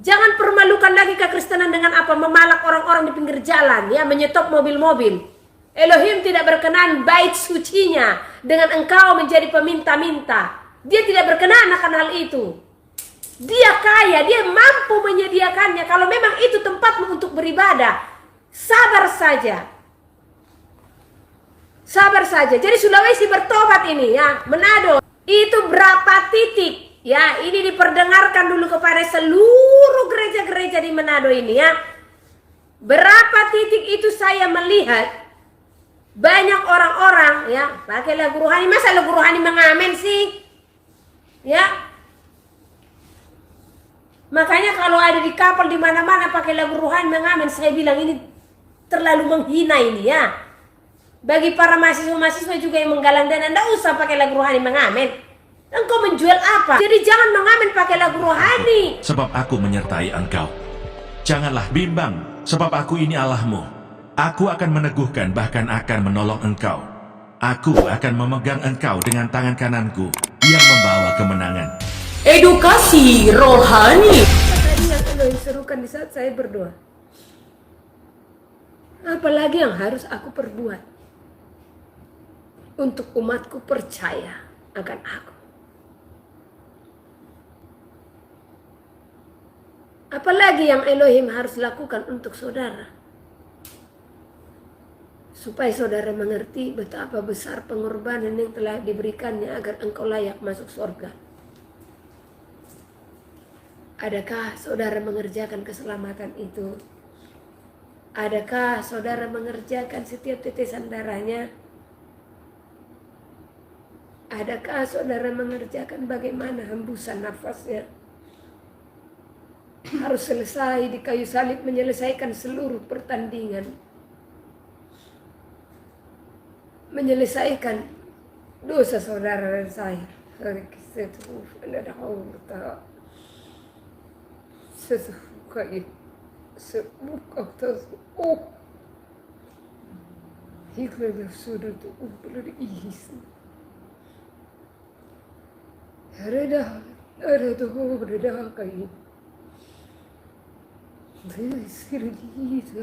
Jangan permalukan lagi kekristenan dengan apa? Memalak orang-orang di pinggir jalan, ya, menyetop mobil-mobil. Elohim tidak berkenan bait sucinya dengan engkau menjadi peminta-minta. Dia tidak berkenan akan hal itu. Dia kaya, dia mampu menyediakannya. Kalau memang itu tempatmu untuk beribadah, sabar saja. Sabar saja. Jadi Sulawesi bertobat ini, ya, Manado. Itu berapa titik? Ya, ini diperdengarkan dulu kepada seluruh gereja-gereja di Manado ini, ya. Berapa titik itu saya melihat banyak orang-orang, ya, pakai lagu rohani. Masa lagu rohani mengamen sih? Ya. Makanya kalau ada di kapal di mana-mana pakai lagu rohani mengamen, saya bilang ini terlalu menghina ini, ya. Bagi para mahasiswa-mahasiswa juga yang menggalang dana, tidak usah pakai lagu rohani mengamen. Engkau menjual apa? Jadi jangan mengamen pakai lagu rohani. Sebab aku menyertai engkau. Janganlah bimbang, sebab aku ini Allahmu. Aku akan meneguhkan, bahkan akan menolong engkau. Aku akan memegang engkau dengan tangan kananku yang membawa kemenangan. Edukasi rohani. Tadi yang Elohim serukan di saat saya berdoa. Apalagi yang harus aku perbuat untuk umatku percaya akan aku? Apalagi yang Elohim harus lakukan untuk saudara? Supaya saudara mengerti betapa besar pengorbanan yang telah diberikannya agar engkau layak masuk surga. Adakah saudara mengerjakan keselamatan itu? Adakah saudara mengerjakan setiap tetesan darahnya? Adakah saudara mengerjakan bagaimana hembusan nafasnya? Harus selesai di kayu salib, menyelesaikan seluruh pertandingan. Menyelesaikan dosa saudara dan saya. Sesukai sebuka tersebut hikmah sudah tuh beris ada tuh ada kayak berisir gitu.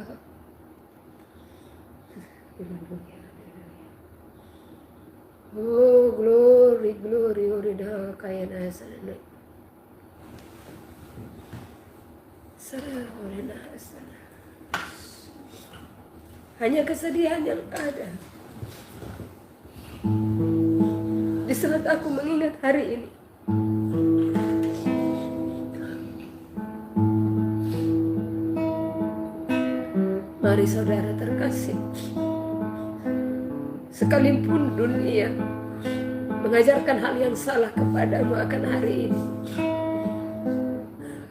Oh glory glory udah kayak nasana. Hanya kesedihan yang ada di saat aku mengingat hari ini. Mari saudara terkasih, sekalipun dunia mengajarkan hal yang salah kepadamu akan hari ini,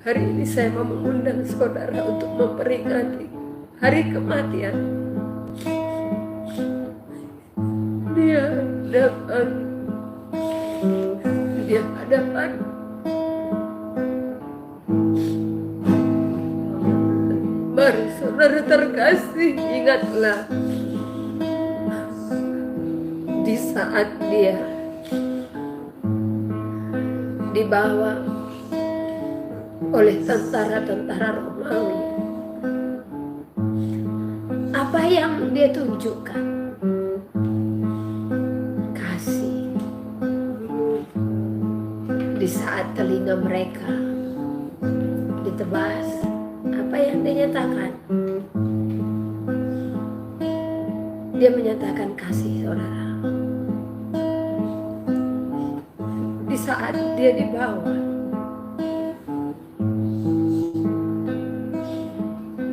hari ini saya mau mengundang saudara untuk memperingati hari kematian di hadapan mari saudara terkasih, ingatlah di saat dia dibawa oleh tentara-tentara Romawi, apa yang dia tunjukkan? Kasih. Di saat telinga mereka ditebas, apa yang dia nyatakan? Dia menyatakan kasih, saudara. Di saat dia dibawa,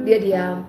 dia diam.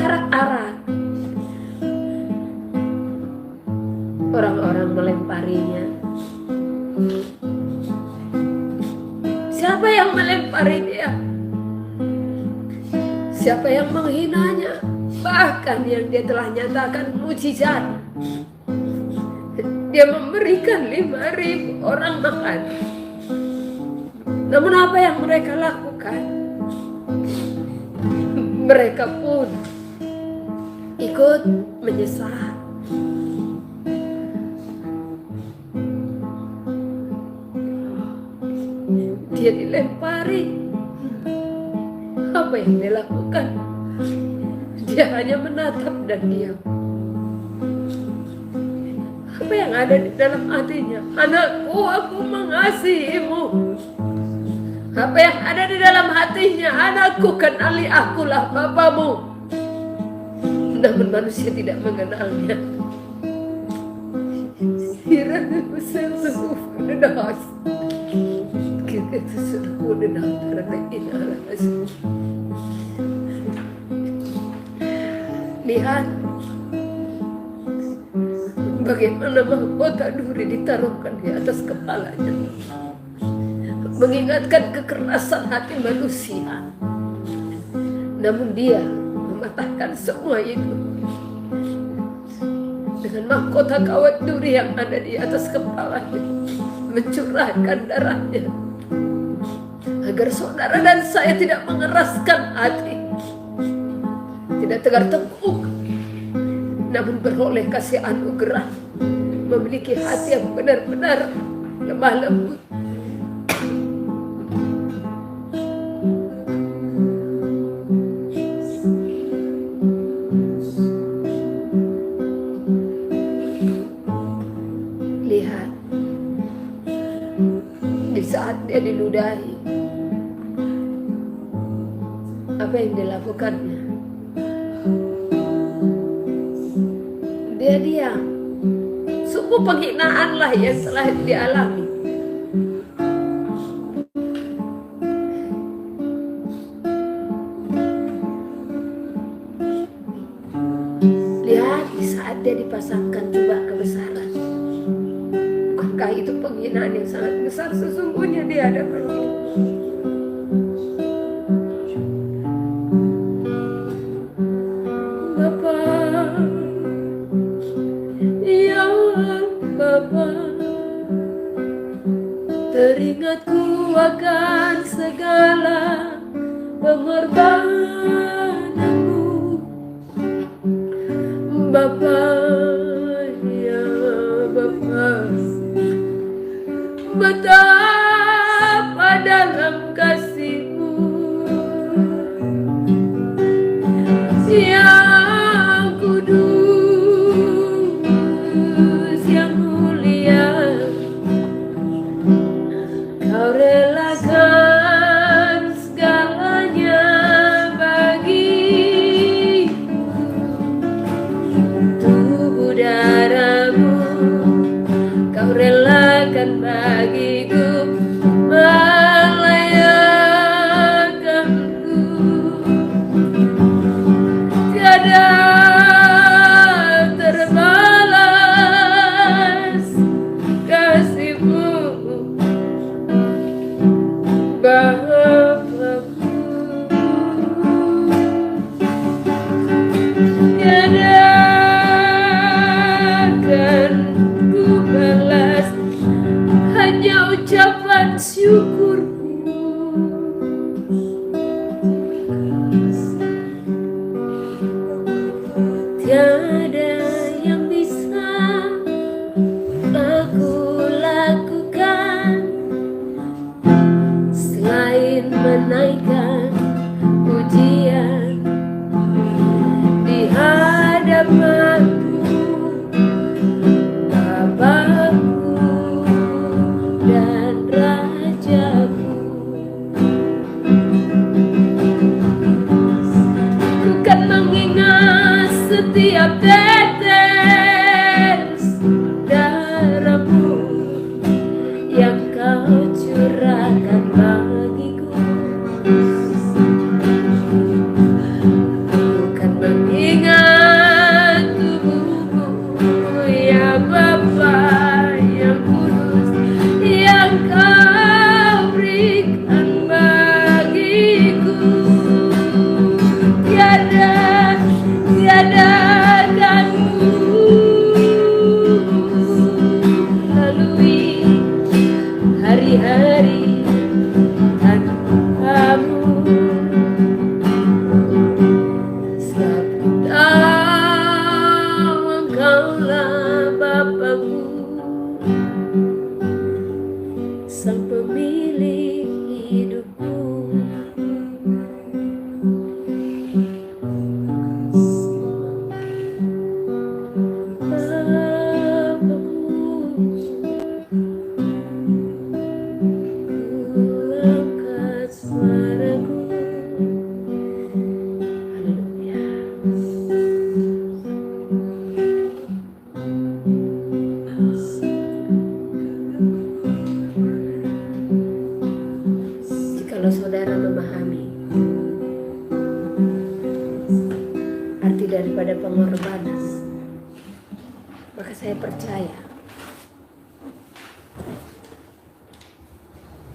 diarak-arak. Orang-orang melemparinya. Siapa yang melempari dia? Siapa yang menghinanya? Bahkan yang dia telah nyatakan mujizat. Dia memberikan 5.000 orang makan. Namun apa yang mereka lakukan? Mereka pun ikut menyesal. Dia dilempari. Apa yang dia lakukan? Dia hanya menatap dan diam. Apa yang ada di dalam hatinya? Anakku, aku mengasihimu. Apa yang ada di dalam hatinya? Anakku, kenali akulah bapamu. Namun manusia tidak mengenalnya. Hirana sungguh dedas. Kita sudah dengar karena inalas. Lihat bagaimana mahkota duri ditaruhkan di atas kepalanya, mengingatkan kekerasan hati manusia. Namun dia mematahkan semua itu dengan mahkota kawat duri yang ada di atas kepalanya, mencurahkan darahnya agar saudara dan saya tidak mengeraskan hati, tidak tegar tengkuk, namun beroleh kasih anugerah, memiliki hati yang benar-benar lemah lembut. Lihat, di saat dia diludahi, apa yang dilakukannya? Dia diam. Sungguh penghinaanlah yang telah dialami. Lihat, di saat dia dipasangkan jubah kebesaran, bukankah itu penghinaan yang sangat besar sesungguhnya di hadapan dia? Teringatku akan segala pengorbananmu, Bapa, ya Bapa. Betapa dalam kasih-Mu yang kudus, yang mulia. Kau relakan segalanya bagi tubuh darahmu. Kau relakan bagiku, melayakanku. Tiada terbalas kasih-Mu, Bapa-Ku. Tiada akan ku balas, hanya ucapan syukurku. Tiada yang bisa aku lakukan selain menaikkan pujian di hadapan-Mu, Bapa-Ku dan Raja-Ku. Ku kan mengingat setiap tetes darah-Mu yang Kau curahkan bagiku. Bukan mengingat daripada pengorbanan, maka saya percaya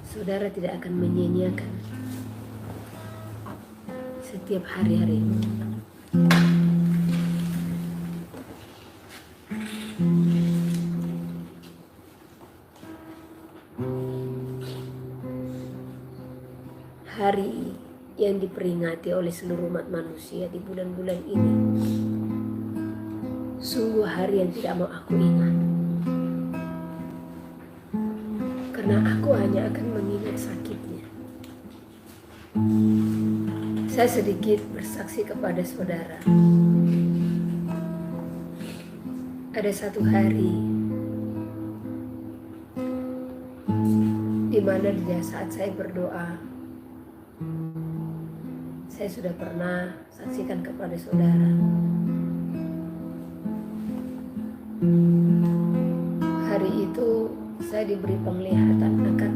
saudara tidak akan menyia-nyiakan setiap hari-harimu. Hari yang diperingati oleh seluruh umat manusia di bulan-bulan ini sungguh hari yang tidak mau aku ingat, karena aku hanya akan mengingat sakitnya. Saya sedikit bersaksi kepada saudara. Ada satu hari di mana di saat saya berdoa, saya sudah pernah saksikan kepada saudara. Hari itu saya diberi penglihatan akan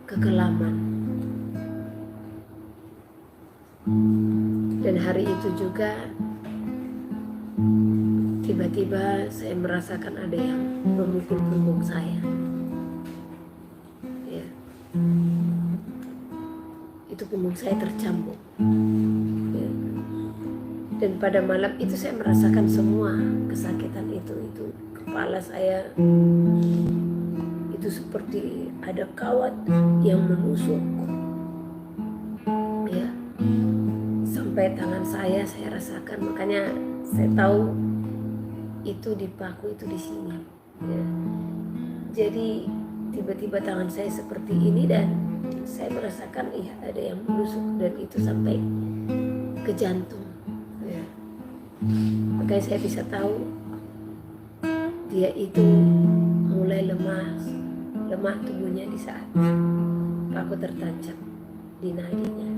kekelaman. Dan hari itu juga tiba-tiba saya merasakan ada yang memukul punggung saya. Ya. Itu punggung saya tercambuk. Ya. Dan pada malam itu saya merasakan semua kesakitan itu kepala saya itu seperti ada kawat yang menusuk. Ya. Sampai tangan saya rasakan, makanya saya tahu itu dipaku itu di sini. Ya. Jadi tiba-tiba tangan saya seperti ini dan saya merasakan ada yang menusuk dan itu sampai ke jantung. Ya. Makanya saya bisa tahu dia itu mulai lemah tubuhnya di saat paku tertancap di nadinya.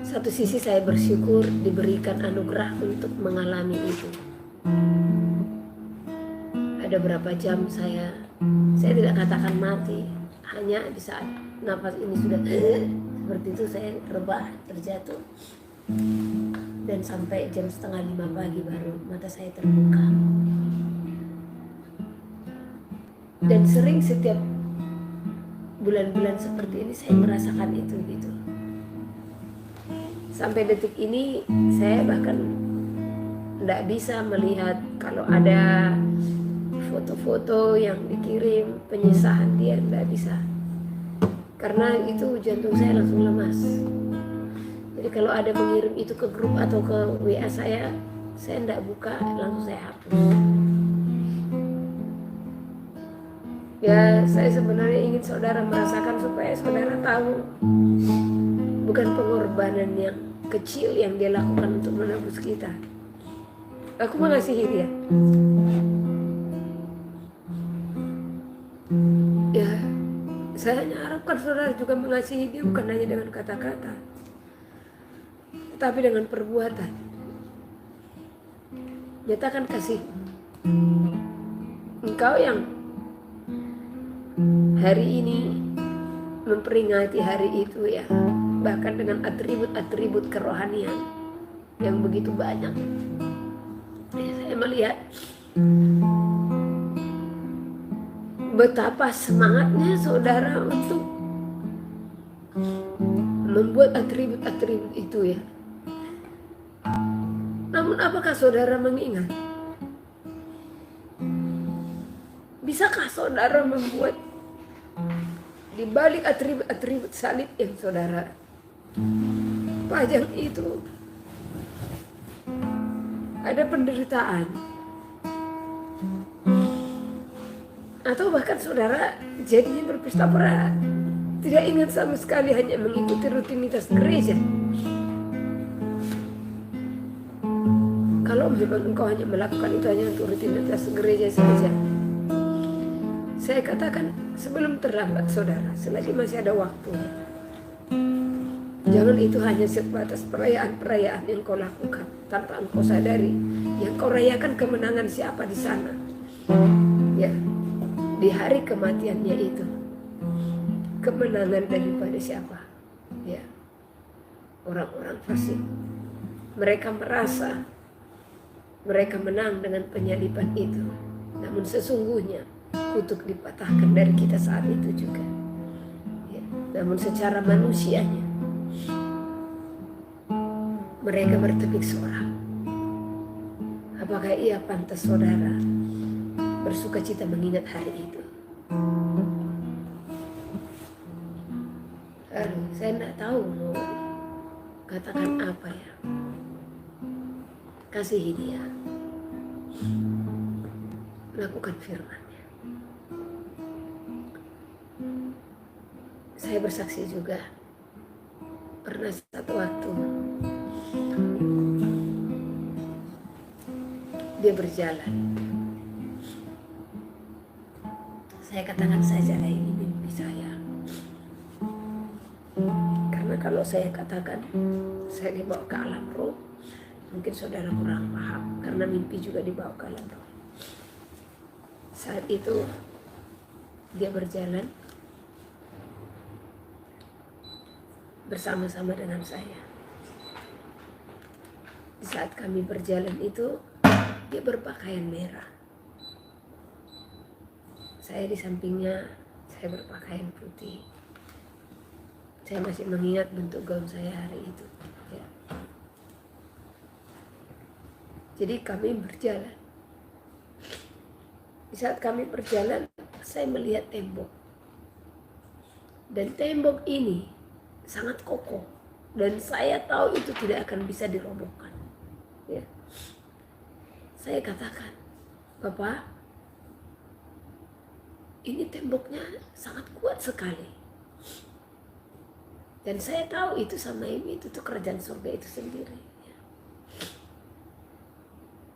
Satu sisi saya bersyukur diberikan anugerah untuk mengalami itu. Ada berapa jam saya tidak katakan mati, hanya di saat nafas ini sudah seperti itu saya rebah terjatuh, dan sampai jam 4:30 pagi baru mata saya terbuka. Dan sering setiap bulan-bulan seperti ini saya merasakan itu gitu. Sampai detik ini saya bahkan tidak bisa melihat kalau ada foto-foto yang dikirim penyisahan dia, tidak bisa, karena itu jantung saya langsung lemas. Jadi kalau ada mengirim itu ke grup atau ke WA saya tidak buka, langsung saya hapus. Ya, saya sebenarnya ingin saudara merasakan supaya saudara tahu bukan pengorbanan yang kecil yang dia lakukan untuk menebus kita. Aku mengasihi dia. Ya, saya hanya harapkan saudara juga mengasihi dia, bukan hanya dengan kata-kata, tetapi dengan perbuatan. Nyatakan kasih. Engkau yang hari ini memperingati hari itu ya, bahkan dengan atribut-atribut kerohanian yang begitu banyak. Ya, saya melihat betapa semangatnya saudara untuk membuat atribut-atribut itu ya. Namun apakah saudara mengingat? Bisakah saudara membuat di balik atribut-atribut salib yang saudara pajang itu ada penderitaan? Atau bahkan saudara jadinya berpesta pora, tidak ingat sama sekali, hanya mengikuti rutinitas gereja. Kalau memang engkau hanya melakukan itu hanya untuk rutinitas gereja saja, saya katakan sebelum terlambat saudara, selagi masih ada waktu, jangan itu hanya sebatas perayaan-perayaan yang kau lakukan tanpa engkau sadari yang kau rayakan kemenangan siapa di sana. Ya, di hari kematiannya itu kemenangan daripada siapa? Ya, orang-orang fasik. Mereka merasa mereka menang dengan penyaliban itu, namun sesungguhnya kutuk dipatahkan dari kita saat itu juga. Ya, namun secara manusianya mereka bertepik suara. Apakah ia pantas saudara bersuka cita mengingat hari itu? Aduh, saya tidak tahu mau katakan apa ya. Kasihi dia, lakukan firman-Nya. Saya bersaksi juga, pernah satu waktu dia berjalan. Saya katakan saja ini mimpi saya. Karena kalau saya katakan saya dibawa ke alam roh, mungkin saudara kurang paham, karena mimpi juga dibawa ke alam roh. Saat itu dia berjalan bersama-sama dengan saya. Di saat kami berjalan itu, dia berpakaian merah. Saya di sampingnya, saya berpakaian putih. Saya masih mengingat bentuk gaun saya hari itu. Ya. Jadi kami berjalan. Di saat kami berjalan, saya melihat tembok. Dan tembok ini sangat kokoh. Dan saya tahu itu tidak akan bisa dirobohkan. Ya. Saya katakan, Bapak, ini temboknya sangat kuat sekali. Dan saya tahu itu sama ini, itu tuh kerajaan surga itu sendiri.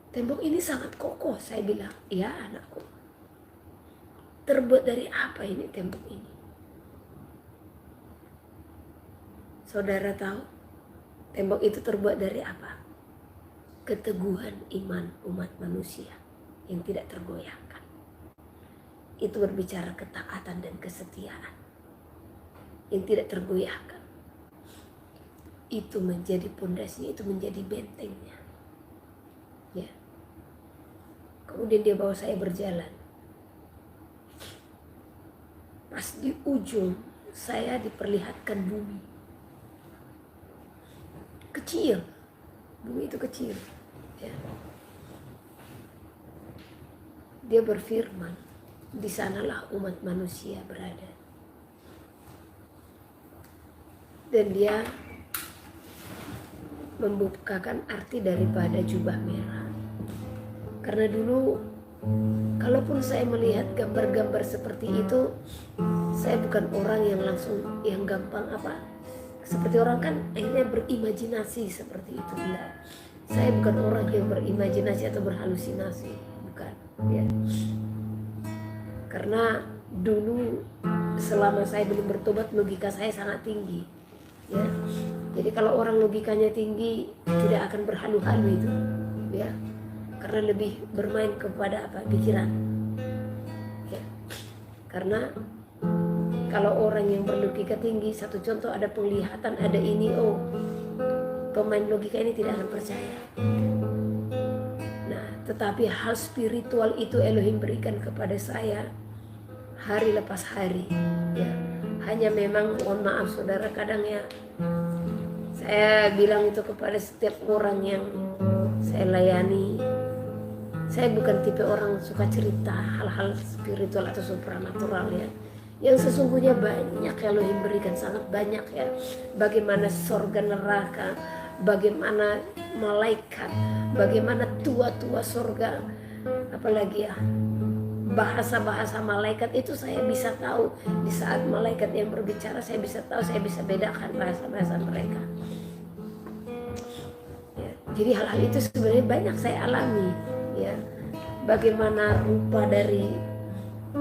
Tembok ini sangat kokoh, saya bilang. Ya anakku, terbuat dari apa ini tembok ini? Saudara tahu tembok itu terbuat dari apa? Keteguhan iman umat manusia yang tidak tergoyahkan. Itu berbicara ketaatan dan kesetiaan yang tidak tergoyahkan. Itu menjadi pondasinya, itu menjadi bentengnya. Ya. Kemudian dia bawa saya berjalan. Pas di ujung saya diperlihatkan bumi. Kecil. Bumi itu kecil. Ya. Dia berfirman, di sanalah umat manusia berada. Dan dia membukakan arti daripada jubah merah. Karena dulu kalaupun saya melihat gambar-gambar seperti itu, saya bukan orang yang langsung yang gampang seperti orang kan akhirnya berimajinasi seperti itu. Enggak. Saya bukan orang yang berimajinasi atau berhalusinasi, bukan. Ya. Karena dulu selama saya belum bertobat, logika saya sangat tinggi. Ya. Jadi kalau orang logikanya tinggi tidak akan berhalu-halu itu, ya. Karena lebih bermain kepada pikiran. Ya. Karena kalau orang yang berlogika tinggi, satu contoh ada penglihatan, ada ini, pemain logika ini tidak akan percaya. Nah, tetapi hal spiritual itu Elohim berikan kepada saya hari lepas hari. Ya. Hanya memang, mohon maaf saudara, kadang ya saya bilang itu kepada setiap orang yang saya layani. Saya bukan tipe orang suka cerita hal-hal spiritual atau supranatural ya. Yang sesungguhnya banyak Elohim berikan, sangat banyak ya. Bagaimana sorga neraka, bagaimana malaikat, bagaimana tua-tua sorga, apalagi ya bahasa-bahasa malaikat itu saya bisa tahu. Di saat malaikat yang berbicara saya bisa tahu, saya bisa bedakan bahasa-bahasa mereka ya. Jadi hal-hal itu sebenarnya banyak saya alami ya. Bagaimana rupa dari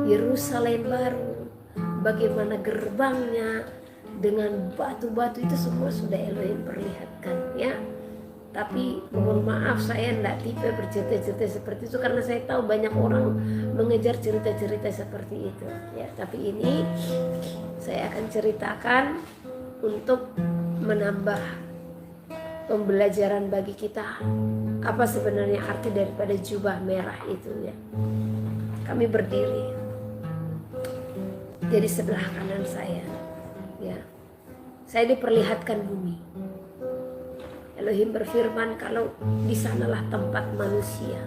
Yerusalem baru, bagaimana gerbangnya dengan batu-batu, itu semua sudah Elohim perlihatkan ya. Tapi mohon maaf, saya tidak tipe bercerita-cerita seperti itu karena saya tahu banyak orang mengejar cerita-cerita seperti itu ya. Tapi ini saya akan ceritakan untuk menambah pembelajaran bagi kita apa sebenarnya arti daripada jubah merah itu ya. Kami berdiri, jadi sebelah kanan saya ya, saya diperlihatkan bumi. Elohim berfirman kalau di sanalah tempat manusia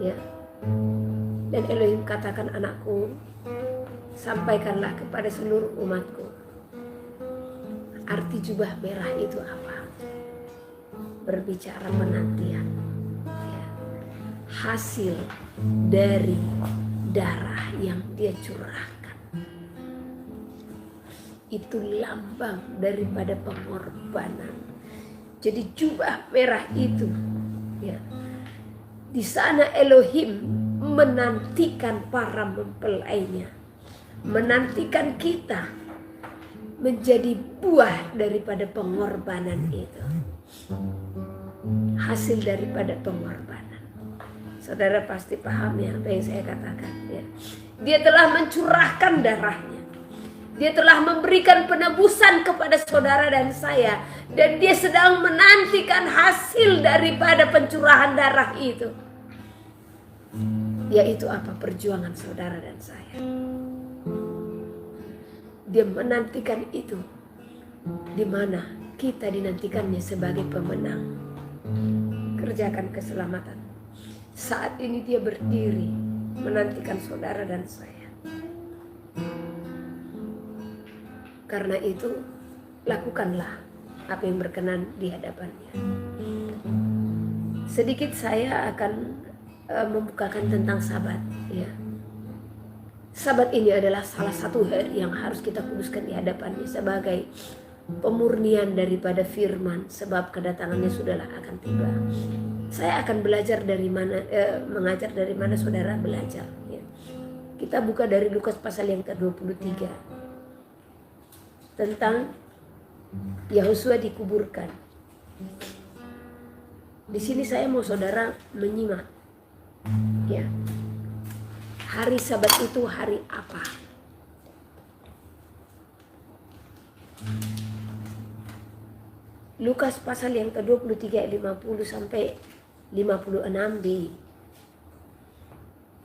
ya. Dan Elohim katakan, anakku, sampaikanlah kepada seluruh umatku arti jubah merah itu apa. Berbicara penantian ya. Hasil dari darah yang dia curahkan itu lambang daripada pengorbanan. Jadi jubah merah itu ya, di sana Elohim menantikan para mempelainya, menantikan kita menjadi buah daripada pengorbanan itu, hasil daripada pengorbanan. Saudara pasti paham ya apa yang saya katakan ya. Dia telah mencurahkan darahnya, dia telah memberikan penebusan kepada saudara dan saya, dan dia sedang menantikan hasil daripada pencurahan darah itu, yaitu apa? Perjuangan saudara dan saya. Dia menantikan itu, di mana kita dinantikannya sebagai pemenang. Kerjakan keselamatan. Saat ini dia berdiri menantikan saudara dan saya. Karena itu lakukanlah apa yang berkenan di hadapannya. Sedikit saya akan membukakan tentang Sabat ya. Sabat ini adalah salah satu hari yang harus kita kuduskan di hadapannya sebagai pemurnian daripada firman, sebab kedatangannya sudahlah akan tiba. Saya akan belajar dari mana, mengajar dari mana saudara belajar ya. Kita buka dari Lukas pasal yang ke-23 tentang Yahusua dikuburkan. Di sini saya mau saudara menyimak ya. Hari Sabat itu hari apa? Lukas pasal yang ke-23 ayat 50 sampai 56b.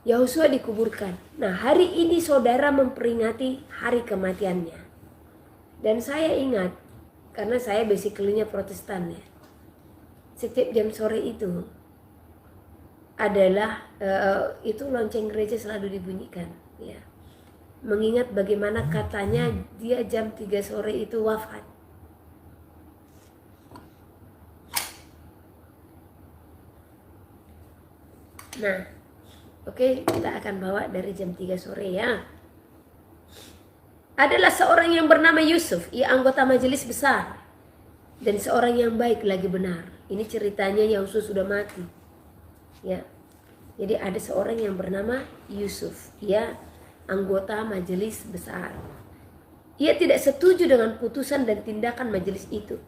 Yahusua dikuburkan. Nah, hari ini saudara memperingati hari kematiannya. Dan saya ingat, karena saya basically-nya Protestan ya. Setiap jam sore itu adalah itu lonceng gereja selalu dibunyikan ya. Mengingat bagaimana katanya dia jam 3 sore itu wafat. Nah, oke, kita akan bawa dari jam 3 sore ya. Adalah seorang yang bernama Yusuf, ia anggota majelis besar dan seorang yang baik lagi benar. Ini ceritanya Yahusua sudah mati. Ya, jadi ada seorang yang bernama Yusuf, ia anggota majelis besar. Ia tidak setuju dengan putusan dan tindakan majelis itu.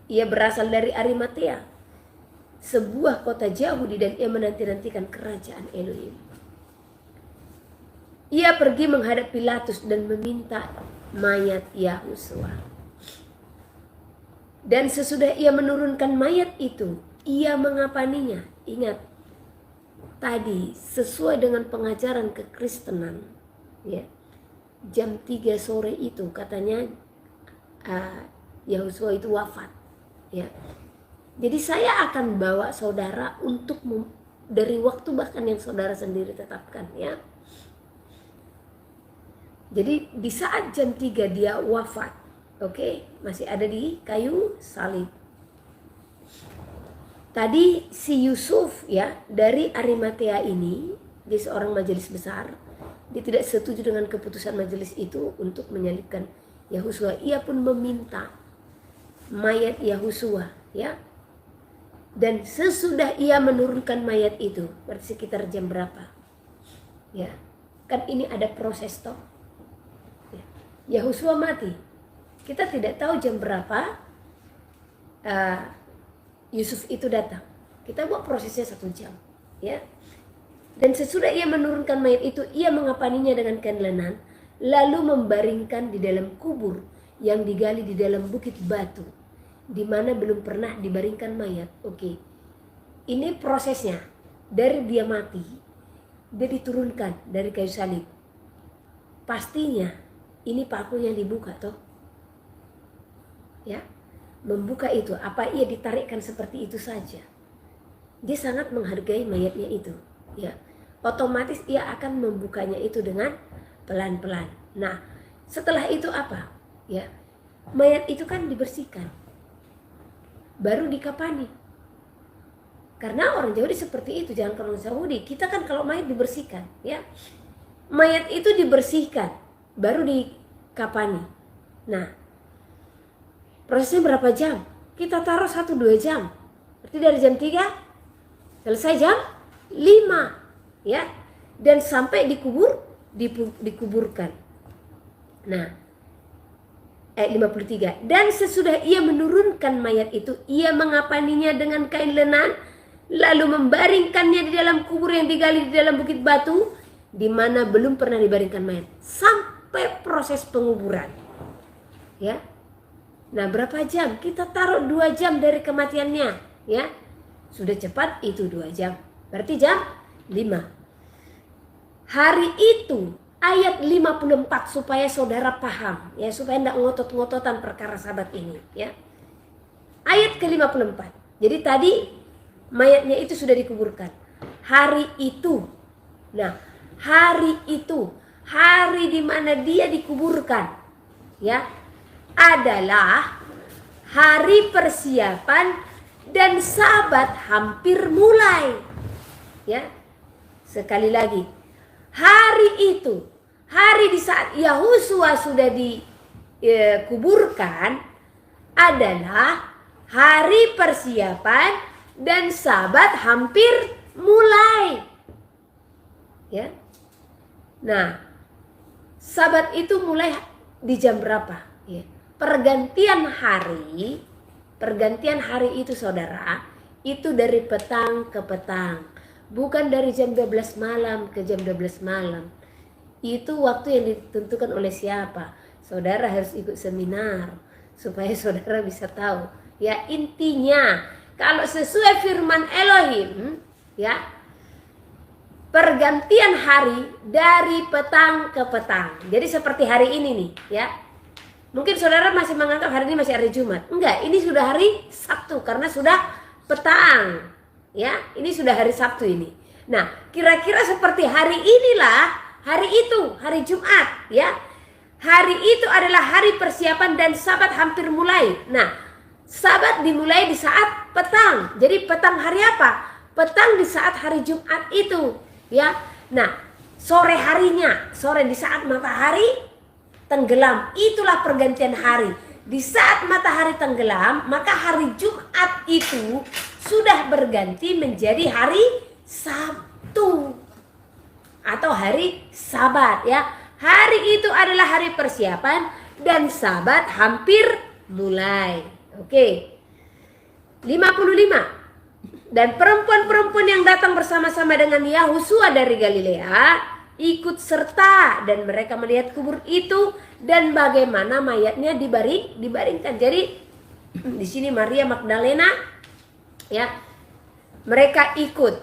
Ia berasal dari Arimatea, sebuah kota Yahudi, dan ia menanti-nantikan kerajaan Elohim. Ia pergi menghadap Pilatus dan meminta mayat Yahusua. Dan sesudah ia menurunkan mayat itu, ia mengapaninya. Ingat, tadi sesuai dengan pengajaran kekristenan ya, jam 3 sore itu katanya Yahusua itu wafat ya. Jadi saya akan bawa saudara untuk dari waktu bahkan yang saudara sendiri tetapkan ya. Jadi di saat jam 3 dia wafat, oke, masih ada di kayu salib. Tadi si Yusuf ya dari Arimatea ini, dia seorang majelis besar, dia tidak setuju dengan keputusan majelis itu untuk menyalibkan Yahusua. Ia pun meminta mayat Yahusua ya. Dan sesudah ia menurunkan mayat itu, berarti sekitar jam berapa? Ya, kan ini ada proses toh. Ya. Yahusua mati. Kita tidak tahu jam berapa Yusuf itu datang. Kita buat prosesnya 1 jam, ya. Dan sesudah ia menurunkan mayat itu, ia mengapaninya dengan kain lenan, lalu membaringkan di dalam kubur yang digali di dalam bukit batu di mana belum pernah dibaringkan mayat. Oke. Ini prosesnya. Dari dia mati, dia diturunkan dari kayu salib. Pastinya ini paku yang dibuka toh. Ya. Membuka itu, apa ia ditarikkan seperti itu saja? Dia sangat menghargai mayatnya itu, ya. Otomatis ia akan membukanya itu dengan pelan-pelan. Nah, setelah itu apa? Ya. Mayat itu kan dibersihkan. Baru dikapani. Karena orang Yahudi seperti itu, jangan kalau Yahudi. Kita kan kalau mayat dibersihkan, ya. Mayat itu dibersihkan, baru dikapani. Nah, prosesnya berapa jam? Kita taruh 1-2 jam. Berarti dari jam 3 selesai jam 5, ya. Dan sampai dikuburkan. Nah, ayat 53. Dan sesudah ia menurunkan mayat itu, ia mengapaninya dengan kain lenan, lalu membaringkannya di dalam kubur yang digali di dalam bukit batu, di mana belum pernah dibaringkan mayat, sampai proses penguburan. Ya. Nah, berapa jam? Kita taruh 2 jam dari kematiannya, ya. Sudah cepat itu 2 jam. Berarti jam 5. Hari itu ayat 54 supaya saudara paham, ya, supaya tidak ngotot-ngototan perkara sabat ini, ya. Ayat ke-54. Jadi tadi mayatnya itu sudah dikuburkan. Hari itu. Nah, hari itu, hari di mana dia dikuburkan, ya, adalah hari persiapan dan sabat hampir mulai. Ya. Sekali lagi. Hari itu, hari di saat Yahusua sudah dikuburkan adalah hari persiapan dan sabat hampir mulai. Ya. Nah, sabat itu mulai di jam berapa? Ya. Pergantian hari itu saudara, itu dari petang ke petang. Bukan dari jam 12 malam ke jam 12 malam. Itu waktu yang ditentukan oleh siapa? Saudara harus ikut seminar supaya saudara bisa tahu. Ya, intinya kalau sesuai firman Elohim, ya, pergantian hari dari petang ke petang. Jadi seperti hari ini nih, ya. Mungkin saudara masih menganggap hari ini masih hari Jumat. Enggak, ini sudah hari Sabtu karena sudah petang. Ya, ini sudah hari Sabtu ini. Nah, kira-kira seperti hari inilah, hari itu, hari Jumat, ya. Hari itu adalah hari persiapan dan sabat hampir mulai. Nah, sabat dimulai di saat petang. Jadi petang hari apa? Petang di saat hari Jumat itu, ya. Nah, sore harinya, sore di saat matahari tenggelam, itulah pergantian hari. Di saat matahari tenggelam, maka hari Jumat itu sudah berganti menjadi hari Sabtu atau hari Sabat, ya. Hari itu adalah hari persiapan dan Sabat hampir mulai. Oke. 55. Dan perempuan-perempuan yang datang bersama-sama dengan Yahusua dari Galilea ikut serta, dan mereka melihat kubur itu dan bagaimana mayatnya dibaringkan. Jadi di sini Maria Magdalena, ya, mereka ikut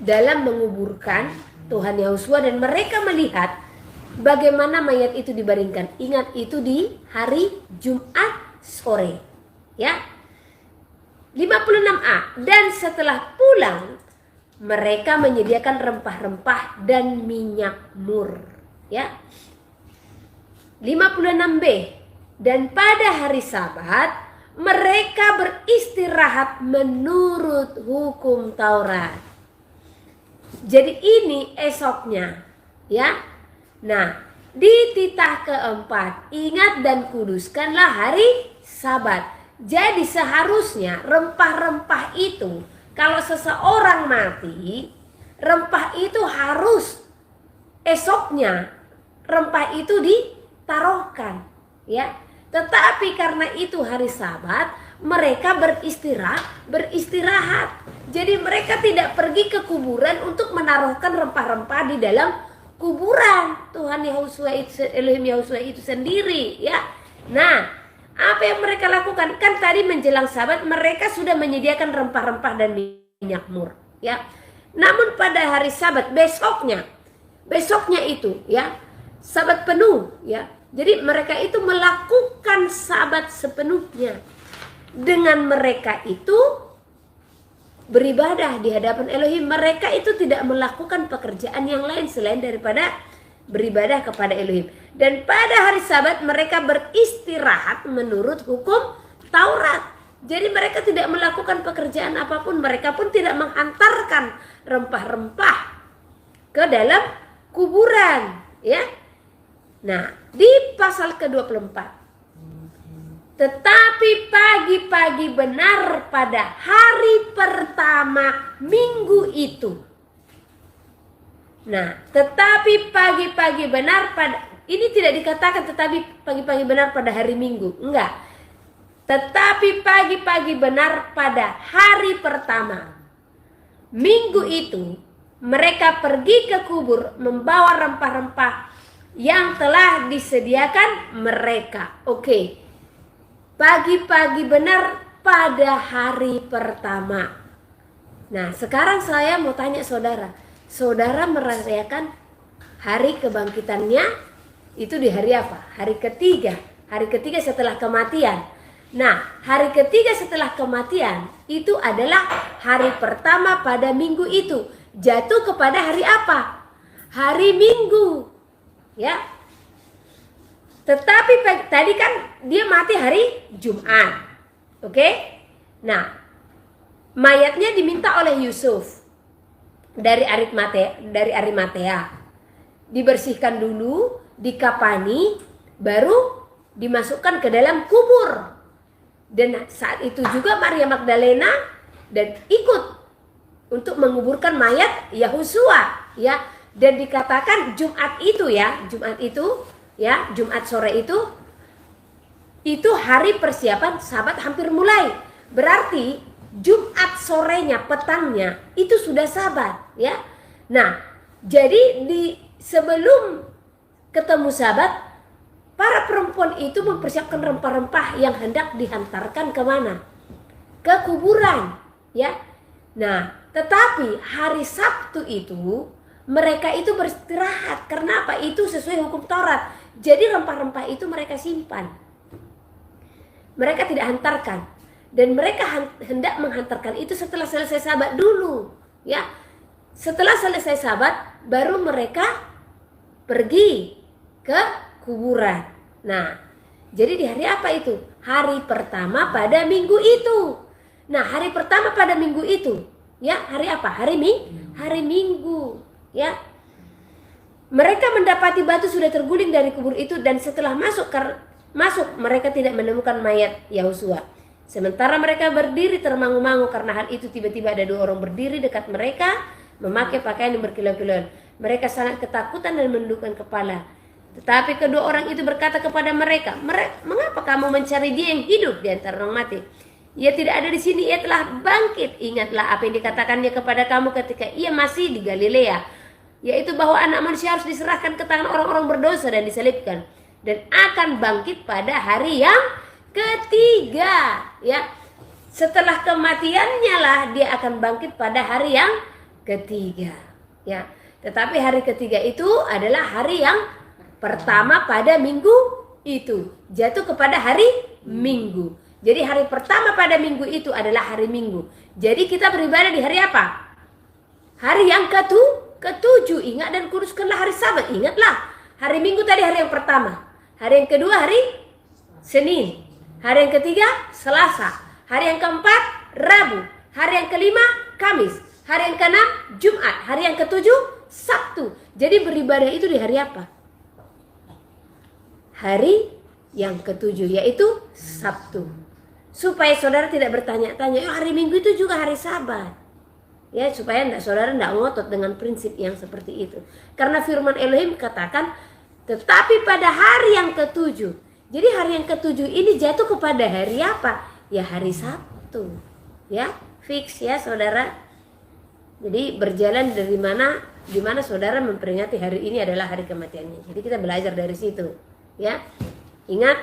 dalam menguburkan Tuhan Yahusua dan mereka melihat bagaimana mayat itu dibaringkan. Ingat, itu di hari Jumat sore, ya. 56a. Dan setelah pulang mereka menyediakan rempah-rempah dan minyak mur, ya. 56b. Dan pada hari Sabat mereka beristirahat menurut hukum Taurat. Jadi ini esoknya, ya. Nah, di titah keempat, ingat dan kuduskanlah hari Sabat. Jadi seharusnya rempah-rempah itu, kalau seseorang mati, rempah itu harus esoknya rempah itu ditaruhkan, ya. Tetapi karena itu hari Sabat, mereka beristirahat. Jadi mereka tidak pergi ke kuburan untuk menaruhkan rempah-rempah di dalam kuburan. Tuhan Yahusua itu, Elohim Yahusua itu sendiri, ya. Nah, Apa yang mereka lakukan? Kan tadi menjelang Sabat mereka sudah menyediakan rempah-rempah dan minyak mur, ya. Namun pada hari Sabat besoknya itu, ya, Sabat penuh, ya. Jadi mereka itu melakukan Sabat sepenuhnya. Dengan mereka itu beribadah di hadapan Elohim. Mereka itu tidak melakukan pekerjaan yang lain selain daripada beribadah kepada Elohim. Dan pada hari Sabat mereka beristirahat menurut hukum Taurat. Jadi mereka tidak melakukan pekerjaan apapun. Mereka pun tidak menghantarkan rempah-rempah ke dalam kuburan, ya. Nah, di pasal ke-24, tetapi pagi-pagi benar pada hari pertama minggu itu. Nah, tetapi pagi-pagi benar pada, ini tidak dikatakan tetapi pagi-pagi benar pada hari Minggu, enggak. Tetapi pagi-pagi benar pada hari pertama minggu itu, mereka pergi ke kubur membawa rempah-rempah yang telah disediakan mereka. Oke. Pagi-pagi benar pada hari pertama. Nah, sekarang saya mau tanya saudara. Saudara merayakan hari kebangkitannya itu di hari apa? Hari ketiga. Hari ketiga setelah kematian. Nah, hari ketiga setelah kematian itu adalah hari pertama pada minggu itu. Jatuh kepada hari apa? Hari Minggu. Ya. Tetapi tadi kan dia mati hari Jumat. Oke? Nah, mayatnya diminta oleh Yusuf dari Arimatea. Dibersihkan dulu, dikapani, baru dimasukkan ke dalam kubur. Dan saat itu juga Maria Magdalena dan ikut untuk menguburkan mayat Yahusua, ya. Dan dikatakan Jumat itu, Jumat sore itu hari persiapan Sabat hampir mulai. Berarti Jumat sorenya, petangnya itu sudah Sabat, ya. Nah, jadi sebelum ketemu Sabat, para perempuan itu mempersiapkan rempah-rempah yang hendak dihantarkan kemana? Ke kuburan, ya. Nah, tetapi hari Sabtu itu mereka itu beristirahat. Karena apa? Itu sesuai hukum Taurat. Jadi rempah-rempah itu mereka simpan. Mereka tidak hantarkan. Dan mereka hendak menghantarkan itu setelah selesai Sabat dulu, ya. Setelah selesai Sabat baru mereka pergi ke kuburan. Nah, jadi di hari apa itu? Hari pertama pada minggu itu. Nah, hari pertama pada minggu itu, ya, hari apa? Hari Minggu, ya. Mereka mendapati batu sudah terguling dari kubur itu, dan setelah masuk mereka tidak menemukan mayat Yahusua. Sementara mereka berdiri termangu-mangu karena hal itu, tiba-tiba ada 2 orang berdiri dekat mereka memakai pakaian yang berkilau-kilauan. Mereka sangat ketakutan dan menundukkan kepala. Tetapi kedua orang itu berkata kepada mereka, "Mengapa kamu mencari dia yang hidup di antara orang mati? Ia tidak ada di sini, ia telah bangkit. Ingatlah apa yang dikatakannya kepada kamu ketika ia masih di Galilea, yaitu bahwa anak manusia harus diserahkan ke tangan orang-orang berdosa dan disalibkan, dan akan bangkit pada hari yang ketiga." Ya, setelah kematiannya lah dia akan bangkit pada hari yang ketiga. Ya, tetapi hari ketiga itu adalah hari yang pertama pada minggu itu, jatuh kepada hari Minggu. Jadi hari pertama pada minggu itu adalah hari Minggu. Jadi kita beribadah di hari apa? Hari yang ketujuh. Ingat dan kuduskanlah hari Sabat. Ingatlah, hari Minggu tadi hari yang pertama. Hari yang kedua hari Senin. Hari yang ketiga Selasa. Hari yang keempat Rabu. Hari yang kelima Kamis. Hari yang keenam Jumat. Hari yang ketujuh Sabtu. Jadi beribadah itu di hari apa? Hari yang ketujuh, yaitu Sabtu. Supaya saudara tidak bertanya-tanya, hari Minggu itu juga hari Sabat. Ya, supaya saudara tidak ngotot dengan prinsip yang seperti itu. Karena firman Elohim katakan, tetapi pada hari yang ketujuh. Jadi hari yang ketujuh ini jatuh kepada hari apa? Ya, hari Sabtu. Ya, fix ya saudara. Jadi berjalan dari di mana saudara memperingati hari ini adalah hari kematiannya. Jadi kita belajar dari situ. Ya, ingat,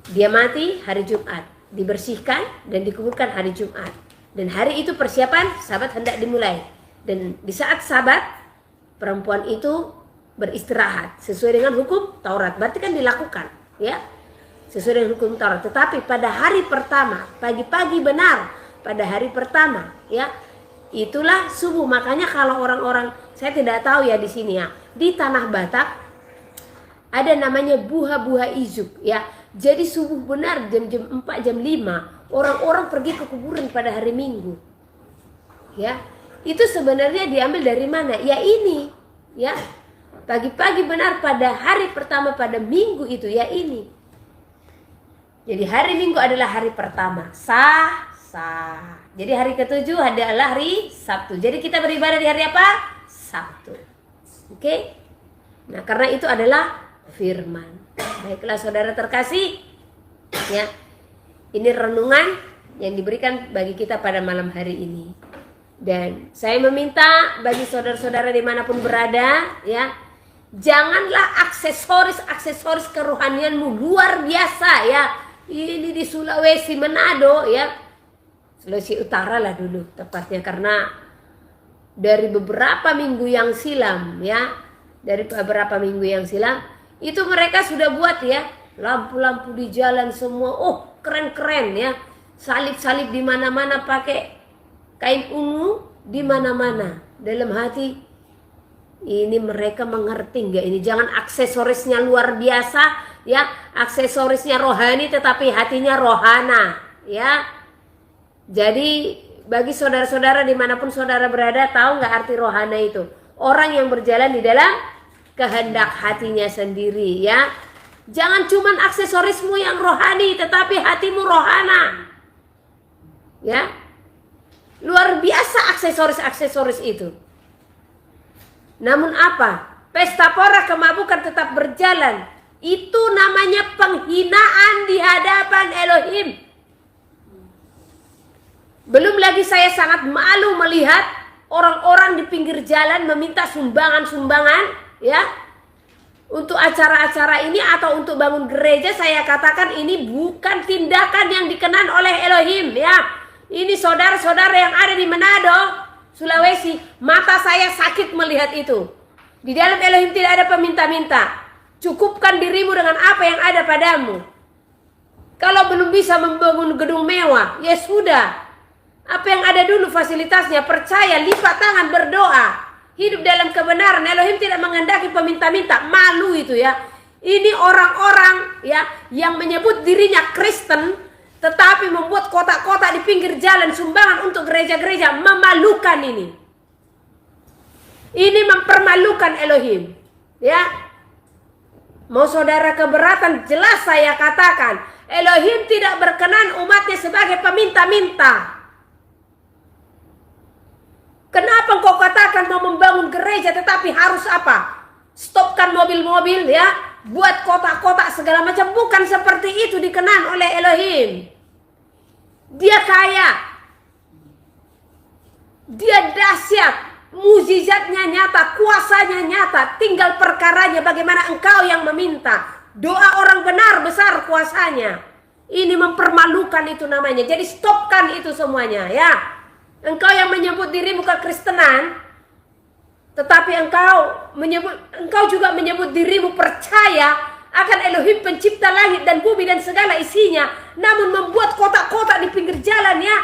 Dia mati hari Jumat, dibersihkan dan dikuburkan hari Jumat. Dan hari itu persiapan Sabat hendak dimulai. Dan di saat Sabat, perempuan itu beristirahat sesuai dengan hukum Taurat. Berarti kan dilakukan, ya, sesuai dengan hukum Taurat. Tetapi pada hari pertama, pagi-pagi benar, pada hari pertama, ya, itulah subuh. Makanya kalau orang-orang, saya tidak tahu ya di sini ya, di tanah Batak ada namanya buha-buha izuk, ya. Jadi subuh benar jam-jam 4, jam 5 orang-orang pergi ke kuburan pada hari Minggu. Ya. Itu sebenarnya diambil dari mana? Ya ini, ya. Pagi-pagi benar pada hari pertama pada minggu itu, ya ini. Jadi hari Minggu adalah hari pertama. Sah. Jadi hari ketujuh adalah hari Sabtu. Jadi kita beribadah di hari apa? Sabtu. Oke? Nah, karena itu adalah firman. Baiklah saudara terkasih, ya. Ini renungan yang diberikan bagi kita pada malam hari ini. Dan saya meminta bagi saudara-saudara dimanapun berada, ya, janganlah aksesoris kerohanianmu luar biasa, ya. Ini di Sulawesi, Manado, ya, Sulawesi Utara lah dulu tepatnya, karena dari beberapa minggu yang silam, ya, itu mereka sudah buat, ya, lampu-lampu di jalan semua, oh keren-keren, ya, salib-salib di mana-mana pakai kain ungu di mana-mana. Dalam hati, ini mereka mengerti nggak ini? Jangan aksesorisnya luar biasa, ya, aksesorisnya rohani tetapi hatinya rohana, ya. Jadi bagi saudara-saudara dimanapun saudara berada, tahu nggak arti rohana itu? Orang yang berjalan di dalam kehendak hatinya sendiri, ya. Jangan cuman aksesorismu yang rohani tetapi hatimu rohana, ya. Luar biasa aksesoris itu. Namun apa? Pesta pora kemabukan tetap berjalan. Itu namanya penghinaan di hadapan Elohim. Belum lagi saya sangat malu melihat orang-orang di pinggir jalan meminta sumbangan-sumbangan, ya, untuk acara-acara ini atau untuk bangun gereja. Saya katakan ini bukan tindakan yang dikenan oleh Elohim, ya. Ini saudara-saudara yang ada di Manado, Sulawesi, mata saya sakit melihat itu. Di dalam Elohim tidak ada peminta-minta. Cukupkan dirimu dengan apa yang ada padamu. Kalau belum bisa membangun gedung mewah, ya sudah. Apa yang ada dulu fasilitasnya, percaya, lipat tangan, berdoa. Hidup dalam kebenaran. Elohim tidak menghendaki peminta-minta. Malu itu, ya. Ini orang-orang, ya, yang menyebut dirinya Kristen tetapi membuat kotak-kotak di pinggir jalan sumbangan untuk gereja-gereja. Memalukan ini. Ini mempermalukan Elohim, ya. Mau saudara keberatan, jelas saya katakan, Elohim tidak berkenan umatnya sebagai peminta-minta. Kenapa engkau katakan mau membangun gereja tetapi harus apa? Stopkan mobil-mobil, ya. Buat kotak-kotak segala macam. Bukan seperti itu dikenan oleh Elohim. Dia kaya. Dia dahsyat. Mukjizatnya nyata, kuasanya nyata. Tinggal perkaranya bagaimana engkau yang meminta. Doa orang benar besar kuasanya. Ini mempermalukan itu namanya. Jadi stopkan itu semuanya, ya. Engkau yang menyebut dirimu kekristenan, tetapi engkau juga menyebut dirimu percaya akan Elohim pencipta langit dan bumi dan segala isinya, namun membuat kotak-kotak di pinggir jalan, ya.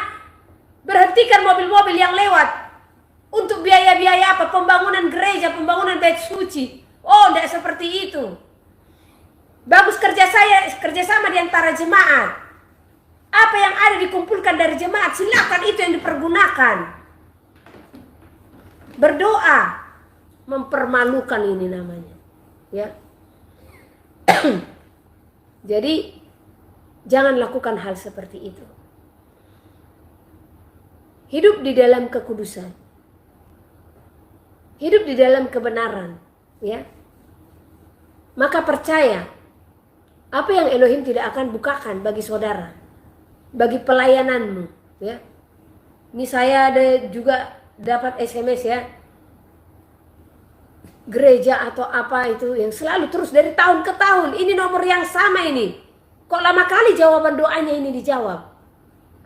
Berhentikan mobil-mobil yang lewat untuk biaya-biaya apa? Pembangunan gereja, pembangunan bait suci. Oh, tidak seperti itu. Bagus kerjasama di antara jemaat. Apa yang ada dikumpulkan dari jemaat, silakan itu yang dipergunakan. Berdoa. Mempermalukan ini namanya, ya. Jadi jangan lakukan hal seperti itu. Hidup di dalam kekudusan, hidup di dalam kebenaran, ya. Maka percaya apa yang Elohim tidak akan bukakan bagi saudara, bagi pelayananmu, ya. Ini saya ada juga dapat SMS, ya. Gereja atau apa itu yang selalu terus dari tahun ke tahun, ini nomor yang sama ini, Kok lama kali jawaban doanya ini dijawab?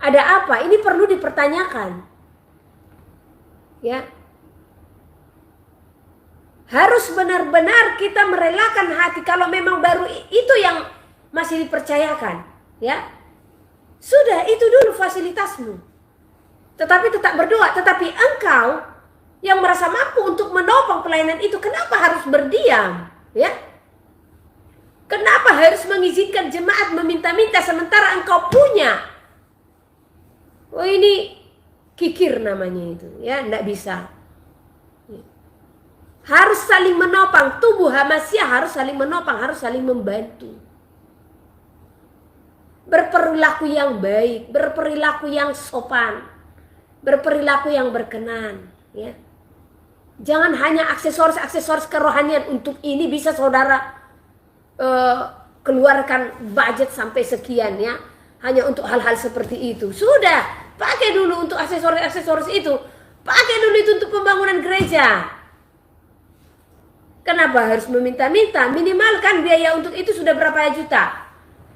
Ada apa? Ini perlu dipertanyakan. Ya. Harus benar-benar kita merelakan hati kalau memang baru itu yang masih dipercayakan, ya. Sudah, itu dulu fasilitasmu. Tetapi tetap berdoa, tetapi engkau yang merasa mampu untuk menopang pelayanan itu, kenapa harus berdiam? Ya? Kenapa harus mengizinkan jemaat meminta-minta sementara engkau punya? Oh, ini kikir namanya itu, ya, enggak bisa. Harus saling menopang, tubuh Hamasiyah harus saling menopang, harus saling membantu. Berperilaku yang baik, berperilaku yang sopan, berperilaku yang berkenan, ya. Jangan hanya aksesoris-aksesoris kerohanian. Untuk ini bisa saudara keluarkan budget sampai sekian, ya, hanya untuk hal-hal seperti itu. Sudah, pakai dulu untuk aksesoris-aksesoris itu. Pakai dulu itu untuk pembangunan gereja. Kenapa harus meminta-minta? Minimalkan biaya untuk itu sudah berapa juta.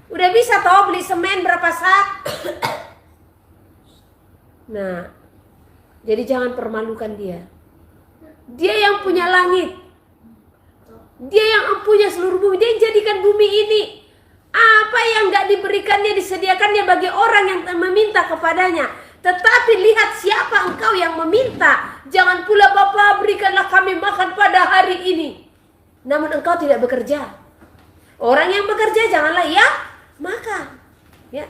Udah bisa toh beli semen berapa sak. Nah, jadi jangan permalukan dia. Dia yang punya langit. Dia yang punya seluruh bumi. Dia yang jadikan bumi ini. Apa yang gak diberikannya, disediakannya bagi orang yang meminta kepadanya. Tetapi lihat siapa engkau yang meminta. Jangan pula Bapa berikanlah kami makan pada hari ini, namun engkau tidak bekerja. Orang yang bekerja janganlah ia makan, ya.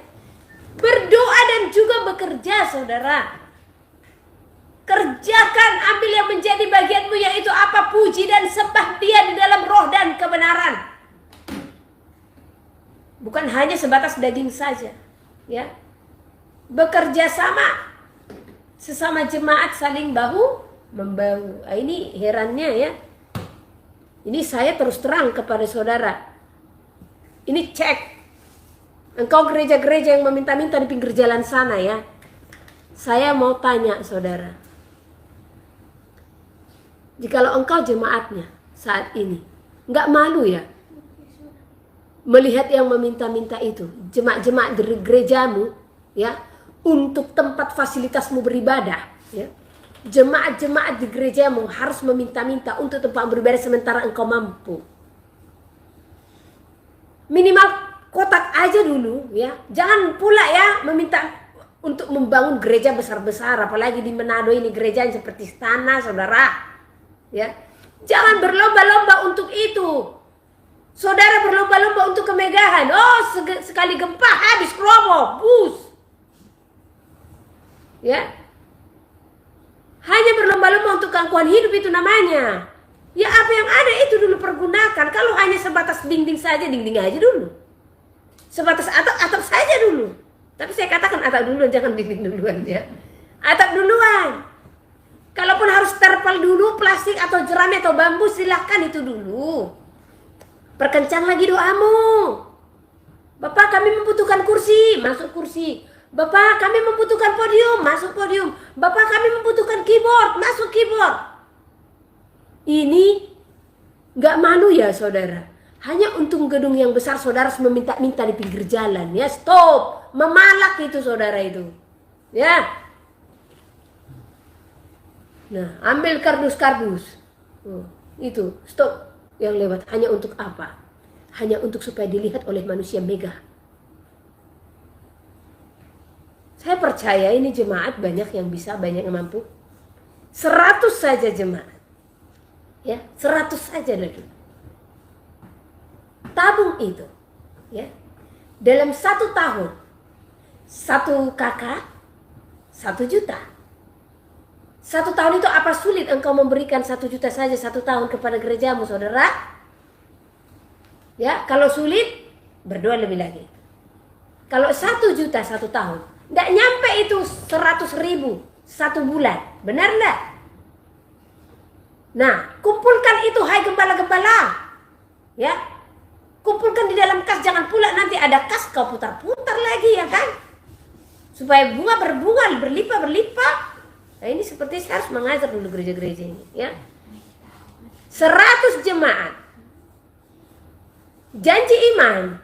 Berdoa dan juga bekerja, saudara. Kerjakan, ambil yang menjadi bagianmu, yaitu apa? Puji dan sembah Dia di dalam roh dan kebenaran. Bukan hanya sebatas daging saja, ya. Bekerja sama sesama jemaat, saling bahu membahu. Ini herannya, ya. Ini saya terus terang kepada saudara. Ini cek. Engkau gereja-gereja yang meminta-minta di pinggir jalan sana, ya. Saya mau tanya saudara. Jikalau engkau jemaatnya saat ini, nggak malu ya melihat yang meminta-minta itu, jemaat-jemaat dari gerejamu, ya, untuk tempat fasilitasmu beribadah, ya. Jemaat-jemaat di gerejamu harus meminta-minta untuk tempat beribadah sementara engkau mampu. Minimal kotak aja dulu, ya. Jangan pula ya meminta untuk membangun gereja besar-besar, apalagi di Manado ini gereja yang seperti istana, saudara. Ya, jangan berlomba-lomba untuk itu. Saudara berlomba-lomba untuk kemegahan. Oh, sekali gempa habis roboh, bus. Ya. Hanya berlomba-lomba untuk keangkuhan hidup itu namanya. Ya, apa yang ada itu dulu pergunakan. Kalau hanya sebatas dinding saja, dinding aja dulu. Sebatas atap saja dulu. Tapi saya katakan atap duluan, jangan dinding duluan, ya. Atap duluan. Kalaupun harus terpal dulu, plastik atau jerami atau bambu, silahkan itu dulu. Perkencang lagi doamu. Bapak, kami membutuhkan kursi, masuk kursi. Bapak, kami membutuhkan podium, masuk podium. Bapak, kami membutuhkan keyboard, masuk keyboard. Ini gak malu ya saudara. Hanya untuk gedung yang besar saudara harus meminta-minta di pinggir jalan, ya. Stop, memalak itu saudara itu, ya. Nah, ambil kardus-kardus. Itu, stop. Yang lewat hanya untuk apa? Hanya untuk supaya dilihat oleh manusia megah. Saya percaya ini jemaat banyak yang bisa, banyak yang mampu. 100 saja jemaat. Ya, 100 saja lagi. Tabung itu, ya. Dalam 1 tahun, 1 kakak, 1 juta. 1 tahun itu apa sulit engkau memberikan 1 juta saja 1 tahun kepada gerejamu, saudara? Ya, kalau sulit, berdoa lebih lagi. Kalau 1 juta 1 tahun, tidak nyampe itu 100.000 1 bulan, benar enggak? Nah, kumpulkan itu, hai gembala-gembala, ya. Kumpulkan di dalam kas, jangan pula nanti ada kas kau putar-putar lagi, ya kan? Supaya bunga berbunga, berlimpah-berlimpah. Nah, ini seperti saya harus mengajar dulu gereja-gereja ini, ya. 100 jemaat. Janji iman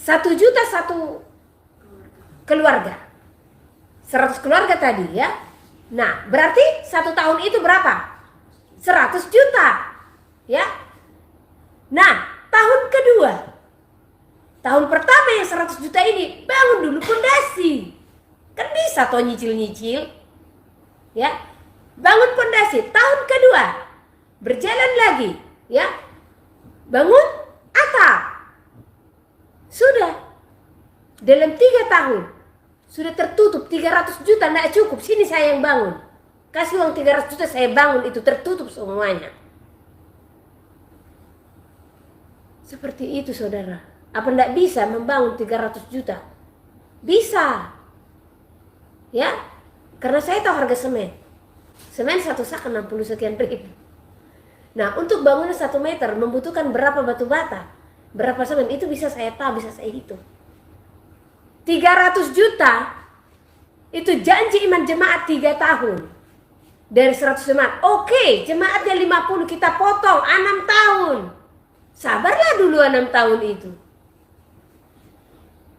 1 juta satu keluarga. 100 keluarga tadi ya. Nah, berarti 1 tahun itu berapa? 100 juta. Ya. Nah, tahun kedua. Tahun pertama yang 100 juta ini bangun dulu pondasi. Kan bisa toh nyicil-nyicil. Ya. Bangun pondasi. Tahun kedua berjalan lagi, ya. Bangun atap. Sudah. Dalam 3 tahun sudah tertutup 300 juta, tidak cukup. Sini saya yang bangun. Kasih uang 300 juta saya bangun, itu tertutup semuanya. Seperti itu saudara. Apa tidak bisa membangun 300 juta? Bisa. Ya. Karena saya tahu harga semen. Semen 1 sak 60 sekian ribu. Nah, untuk bangunan 1 meter membutuhkan berapa batu bata, berapa semen, itu bisa saya tahu, bisa saya hitung. 300 juta itu janji iman jemaat 3 tahun. Dari 100 jemaat. Oke, jemaatnya 50, kita potong 6 tahun. Sabarlah dulu 6 tahun itu.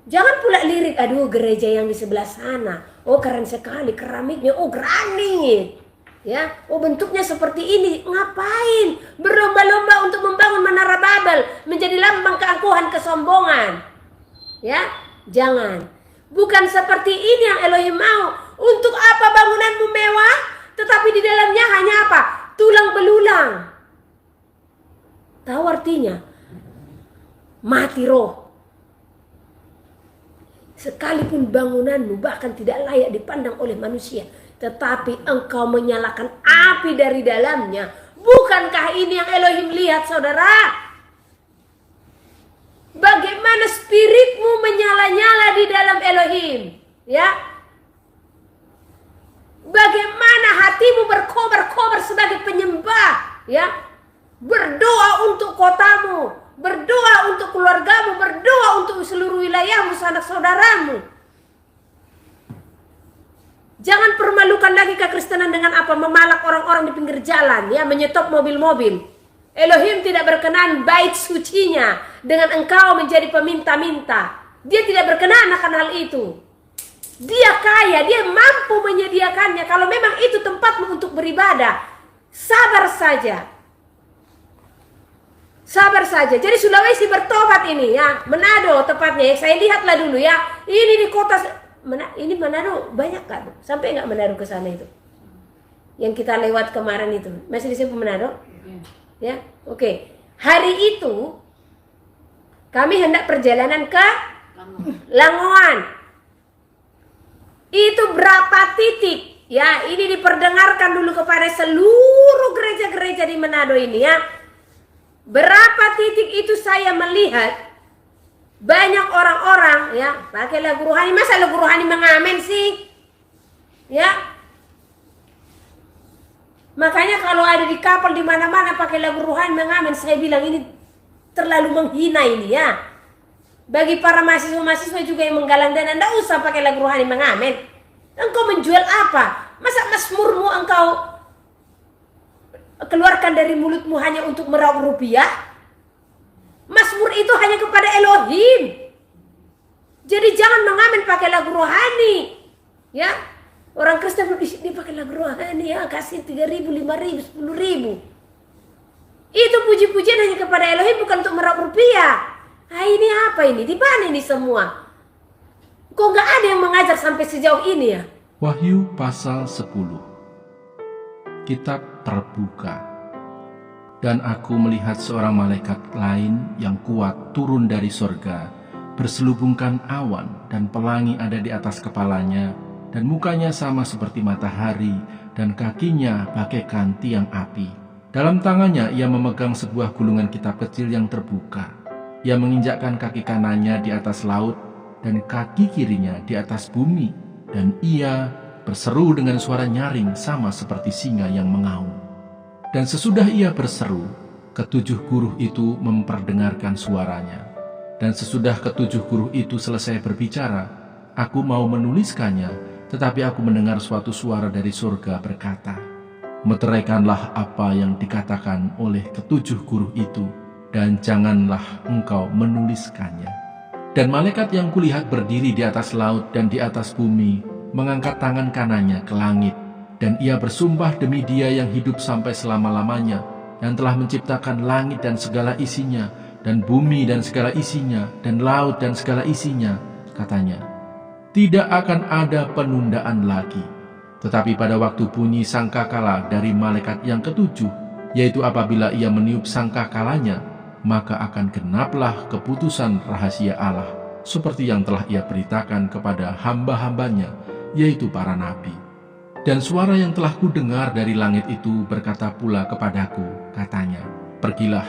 Jangan pula lirik, aduh gereja yang di sebelah sana, oh keren sekali keramiknya, oh granit. Ya, oh bentuknya seperti ini. Ngapain berlomba-lomba untuk membangun menara Babel menjadi lambang keangkuhan, kesombongan? Ya, jangan. Bukan seperti ini yang Elohim mau. Untuk apa bangunanmu mewah, tetapi di dalamnya hanya apa? Tulang belulang. Tahu artinya? Mati roh. Sekalipun bangunanmu bahkan tidak layak dipandang oleh manusia, tetapi engkau menyalakan api dari dalamnya. Bukankah ini yang Elohim lihat, saudara? Bagaimana spiritmu menyala-nyala di dalam Elohim, ya? Bagaimana hatimu berkobar-kobar sebagai penyembah, ya? Berdoa untuk kotamu, berdoa untuk keluargamu, berdoa untuk seluruh wilayahmu, sanak saudaramu. Jangan permalukan lagi kekristenan dengan apa? Memalak orang-orang di pinggir jalan, ya, menyetop mobil-mobil. Elohim tidak berkenan bait sucinya dengan engkau menjadi peminta-minta. Dia tidak berkenan akan hal itu. Dia kaya, dia mampu menyediakannya. Kalau memang itu tempatmu untuk beribadah, sabar saja. Sabar saja. Jadi Sulawesi bertobat ini, ya. Manado tepatnya. Saya lihatlah dulu, ya. Ini di kota ini Manado banyak kan? Sampai nggak Manado ke sana itu? Yang kita lewat kemarin itu. Masih di sini Manado? Ya, oke. Hari itu kami hendak perjalanan ke Langoan. Itu berapa titik? Ya, ini diperdengarkan dulu kepada seluruh gereja-gereja di Manado ini, ya. Berapa titik itu saya melihat banyak orang-orang, ya, pakai lagu rohani. Masa lagu rohani mengamen sih? Ya. Makanya kalau ada di kapal di mana-mana pakai lagu rohani mengamen, saya bilang ini terlalu menghina ini, ya. Bagi para mahasiswa-mahasiswa juga yang menggalang dana, enggak usah pakai lagu rohani mengamen. Engkau menjual apa? Masa mazmurmu engkau keluarkan dari mulutmu hanya untuk meraup rupiah? Mazmur itu hanya kepada Elohim. Jadi jangan mengamen pakai lagu rohani, ya. Orang Kristen dia pakai lagu rohani, ya, kasih 3.000, 5.000, 10.000. Itu puji-pujian hanya kepada Elohim, bukan untuk meraup rupiah. Ah, ini apa ini? Di mana ini semua? Kok nggak ada yang mengajar sampai sejauh ini, ya? Wahyu pasal 10. Kitab terbuka, dan aku melihat seorang malaikat lain yang kuat turun dari sorga, berselubungkan awan, dan pelangi ada di atas kepalanya, dan mukanya sama seperti matahari, dan kakinya bagaikan tiang api. Dalam tangannya ia memegang sebuah gulungan kitab kecil yang terbuka. Ia menginjakkan kaki kanannya di atas laut, dan kaki kirinya di atas bumi, dan ia berseru dengan suara nyaring sama seperti singa yang mengaum. Dan sesudah ia berseru, ketujuh guru itu memperdengarkan suaranya. Dan sesudah ketujuh guru itu selesai berbicara, aku mau menuliskannya, tetapi aku mendengar suatu suara dari surga berkata, meteraikanlah apa yang dikatakan oleh ketujuh guru itu, dan janganlah engkau menuliskannya. Dan malaikat yang kulihat berdiri di atas laut dan di atas bumi, mengangkat tangan kanannya ke langit. Dan ia bersumpah demi Dia yang hidup sampai selama-lamanya, yang telah menciptakan langit dan segala isinya, dan bumi dan segala isinya, dan laut dan segala isinya, katanya, tidak akan ada penundaan lagi. Tetapi pada waktu bunyi sangkakala dari malaikat yang ketujuh, yaitu apabila ia meniup sangkakalanya, maka akan genaplah keputusan rahasia Allah, seperti yang telah ia beritakan kepada hamba-hambanya, yaitu para nabi. Dan suara yang telah kudengar dari langit itu berkata pula kepadaku, katanya, pergilah,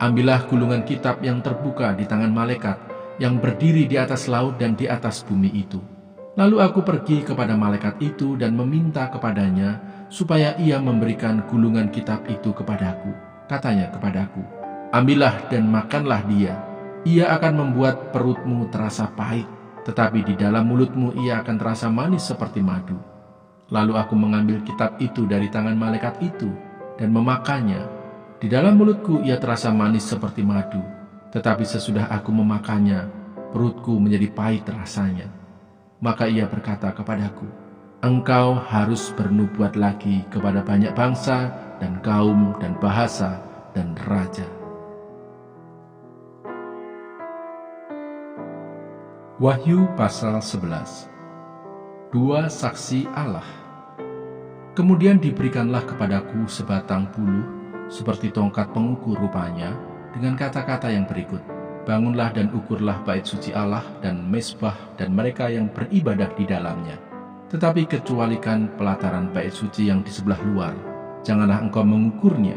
ambillah gulungan kitab yang terbuka di tangan malaikat yang berdiri di atas laut dan di atas bumi itu. Lalu aku pergi kepada malaikat itu dan meminta kepadanya supaya ia memberikan gulungan kitab itu kepadaku. Katanya kepadaku, ambillah dan makanlah dia. Ia akan membuat perutmu terasa pahit, tetapi di dalam mulutmu ia akan terasa manis seperti madu. Lalu aku mengambil kitab itu dari tangan malaikat itu dan memakannya. Di dalam mulutku ia terasa manis seperti madu, tetapi sesudah aku memakannya, perutku menjadi pahit rasanya. Maka ia berkata kepadaku, engkau harus bernubuat lagi kepada banyak bangsa dan kaum dan bahasa dan raja. Wahyu pasal 11. Dua saksi Allah. Kemudian diberikanlah kepadaku sebatang buluh, seperti tongkat pengukur rupanya, dengan kata-kata yang berikut, bangunlah dan ukurlah bait suci Allah dan mezbah dan mereka yang beribadah di dalamnya. Tetapi kecualikan pelataran bait suci yang di sebelah luar, janganlah engkau mengukurnya,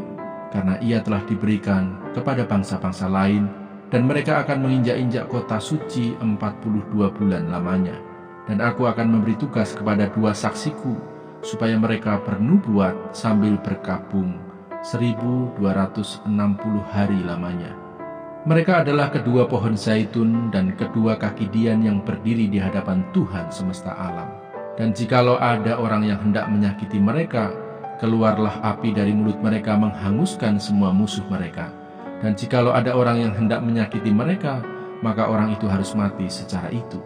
karena ia telah diberikan kepada bangsa-bangsa lain, dan mereka akan menginjak-injak kota suci 42 bulan lamanya. Dan aku akan memberi tugas kepada dua saksiku, supaya mereka bernubuat sambil berkabung 1260 hari lamanya. Mereka adalah kedua pohon zaitun dan kedua kaki dian yang berdiri di hadapan Tuhan semesta alam. Dan jikalau ada orang yang hendak menyakiti mereka, keluarlah api dari mulut mereka menghanguskan semua musuh mereka. Dan jikalau ada orang yang hendak menyakiti mereka, maka orang itu harus mati secara itu.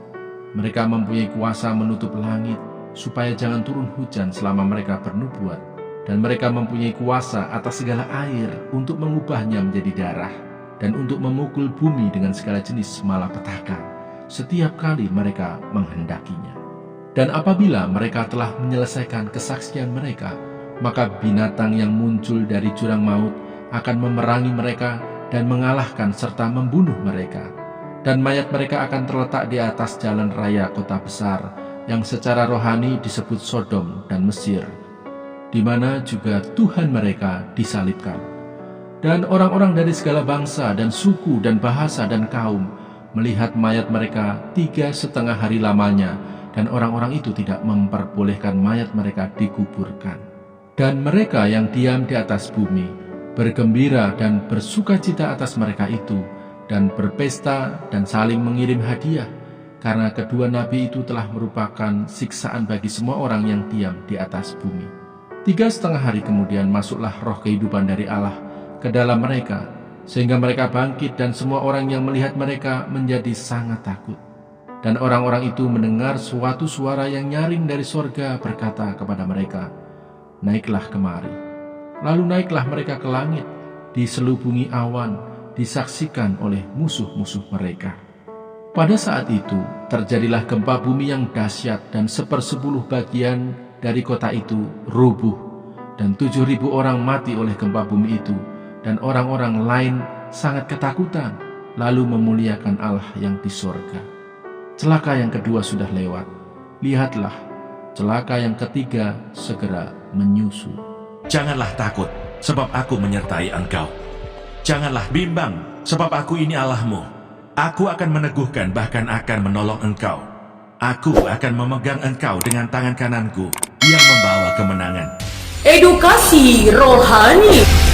Mereka mempunyai kuasa menutup langit, supaya jangan turun hujan selama mereka bernubuat. Dan mereka mempunyai kuasa atas segala air untuk mengubahnya menjadi darah, dan untuk memukul bumi dengan segala jenis malapetaka setiap kali mereka menghendakinya. Dan apabila mereka telah menyelesaikan kesaksian mereka, maka binatang yang muncul dari jurang maut akan memerangi mereka dan mengalahkan serta membunuh mereka. Dan mayat mereka akan terletak di atas jalan raya kota besar, yang secara rohani disebut Sodom dan Mesir, di mana juga Tuhan mereka disalibkan. Dan orang-orang dari segala bangsa dan suku dan bahasa dan kaum melihat mayat mereka 3,5 hari lamanya, dan orang-orang itu tidak memperbolehkan mayat mereka dikuburkan. Dan mereka yang diam di atas bumi bergembira dan bersukacita atas mereka itu, dan berpesta dan saling mengirim hadiah, karena kedua nabi itu telah merupakan siksaan bagi semua orang yang diam di atas bumi. 3,5 hari kemudian masuklah roh kehidupan dari Allah ke dalam mereka, sehingga mereka bangkit, dan semua orang yang melihat mereka menjadi sangat takut. Dan orang-orang itu mendengar suatu suara yang nyaring dari sorga berkata kepada mereka, naiklah kemari. Lalu naiklah mereka ke langit, diselubungi awan, disaksikan oleh musuh-musuh mereka. Pada saat itu terjadilah gempa bumi yang dahsyat, dan 1/10 bagian dari kota itu rubuh, dan 7.000 orang mati oleh gempa bumi itu, dan orang-orang lain sangat ketakutan, lalu memuliakan Allah yang di sorga. Celaka yang kedua sudah lewat, lihatlah, celaka yang ketiga segera menyusul. Janganlah takut, sebab aku menyertai engkau. Janganlah bimbang, sebab aku ini Allahmu. Aku akan meneguhkan, bahkan akan menolong engkau. Aku akan memegang engkau dengan tangan kananku yang membawa kemenangan. Edukasi rohani.